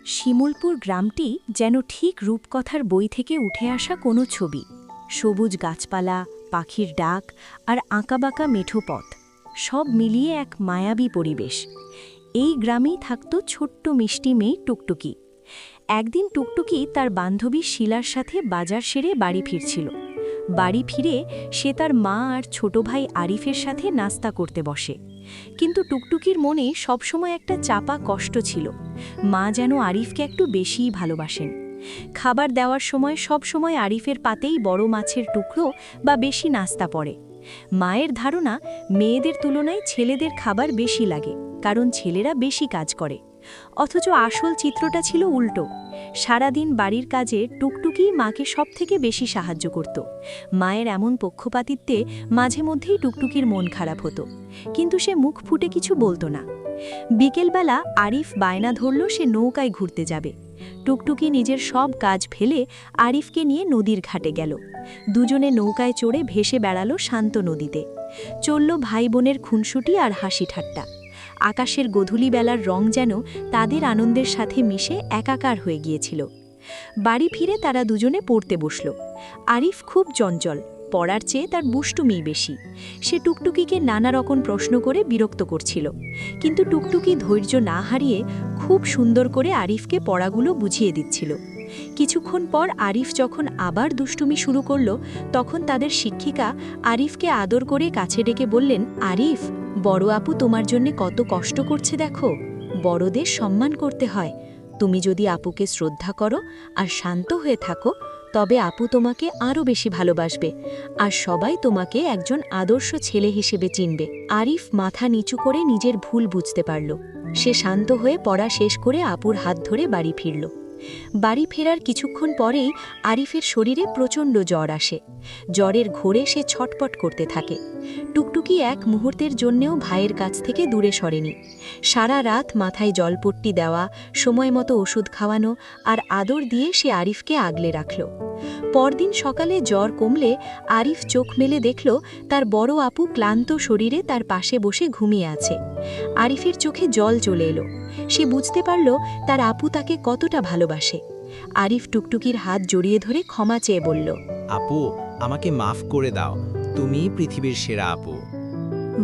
শিমুলপুর গ্রামটি যেন ঠিক রূপকথার বই থেকে উঠে আসা কোনো ছবি। সবুজ গাছপালা, পাখির ডাক আর আঁকাবাঁকা মেঠো পথ, সব মিলিয়ে এক মায়াবী পরিবেশ। এই গ্রামেই থাকত ছোট্ট মিষ্টি মেয়ে টুকটুকি। একদিন টুকটুকি তার বান্ধবী শিলার সাথে বাজার সেরে বাড়ি ফিরছিল। বাড়ি ফিরে সে তার মা আর ছোট ভাই আরিফের সাথে নাস্তা করতে বসে। কিন্তু টুকটুকির মনে সবসময় একটা চাপা কষ্ট ছিল। মা যেন আরিফকে একটু বেশিই ভালোবাসেন। খাবার দেওয়ার সময় সবসময় আরিফের পাতেই বড় মাছের টুকরো বা বেশি নাস্তা পড়ে। মায়ের ধারণা, মেয়েদের তুলনায় ছেলেদের খাবার বেশি লাগে, কারণ ছেলেরা বেশি কাজ করে। অথচ আসল চিত্রটা ছিল উল্টো। সারাদিন বাড়ির কাজে টুকটুকি মাকে সবথেকে বেশি সাহায্য করত। মায়ের এমন পক্ষপাতিত্বে মাঝে মধ্যেই টুকটুকির মন খারাপ হতো, কিন্তু সে মুখ ফুটে কিছু বলতো না। বিকেলবেলা আরিফ বায়না ধরল সে নৌকায় ঘুরতে যাবে। টুকটুকি নিজের সব কাজ ফেলে আরিফকে নিয়ে নদীর ঘাটে গেল। দুজনে নৌকায় চড়ে ভেসে বেড়ালো শান্ত নদীতে। চলল ভাই বোনের খুনসুটি আর হাসি ঠাট্টা। আকাশের গধূলি বেলার রং যেন তাদের আনন্দের সাথে মিশে একাকার হয়ে গিয়েছিল। বাড়ি ফিরে তারা দুজনে পড়তে বসল। আরিফ খুব চঞ্চল, পড়ার চেয়ে তার দুষ্টুমিই বেশি। সে টুকটুকিকে নানা রকম প্রশ্ন করে বিরক্ত করছিল, কিন্তু টুকটুকি ধৈর্য না হারিয়ে খুব সুন্দর করে আরিফকে পড়াগুলো বুঝিয়ে দিচ্ছিল। কিছুক্ষণ পর আরিফ যখন আবার দুষ্টুমি শুরু করল, তখন তাদের শিক্ষিকা আরিফকে আদর করে কাছে ডেকে বললেন, আরিফ, বড় আপু তোমার জন্য কত কষ্ট করছে দেখো। বড়দের সম্মান করতে হয়। তুমি যদি আপুকে শ্রদ্ধা করো আর শান্ত হয়ে থাকো, তবে আপু তোমাকে আরও বেশি ভালোবাসবে, আর সবাই তোমাকে একজন আদর্শ ছেলে হিসেবে চিনবে। আরিফ মাথা নিচু করে নিজের ভুল বুঝতে পারল। সে শান্ত হয়ে পড়া শেষ করে আপুর হাত ধরে বাড়ি ফিরল। বাড়ি ফেরার কিছুক্ষণ পরেই আরিফের শরীরে প্রচণ্ড জ্বর আসে। জ্বরের ঘোরে সে ছটপট করতে থাকে। টুকটুকি এক মুহূর্তের জন্যেও ভাইয়ের কাছ থেকে দূরে সরেনি। সারা রাত মাথায় জলপট্টি দেওয়া, সময় মতো ওষুধ খাওয়ানো আর আদর দিয়ে সে আরিফকে আগলে রাখল। পরদিন সকালে জ্বর কমলে আরিফ চোখ মেলে দেখল তার বড় আপু ক্লান্ত শরীরে তার পাশে বসে ঘুমিয়ে আছে। আরিফের চোখে জল চলে এলো। সে বুঝতে পারল তার আপু তাকে কতটা ভালোবাসে। আরিফ টুকটুকির হাত জড়িয়ে ধরে ক্ষমা চেয়ে বলল, আপু, আমাকে মাফ করে দাও, তুমি পৃথিবীর সেরা আপু।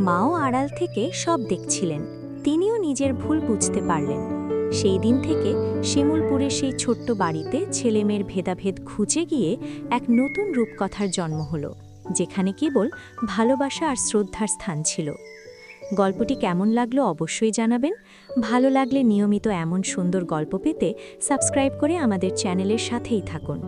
মাও আড়াল থেকে সব দেখছিলেন। তিনিও নিজের ভুল বুঝতে পারলেন। সেই দিন থেকে শিমুলপুরের সেই ছোট্ট বাড়িতে ছেলেমেয়ের ভেদাভেদ খুঁজে গিয়ে এক নতুন রূপকথার জন্ম হলো, যেখানে কেবল ভালোবাসা আর শ্রদ্ধার স্থান ছিল। গল্পটি কেমন লাগলো অবশ্যই জানাবেন। ভালো লাগলে নিয়মিত এমন সুন্দর গল্প পেতে সাবস্ক্রাইব করে আমাদের চ্যানেলের সাথেই থাকুন।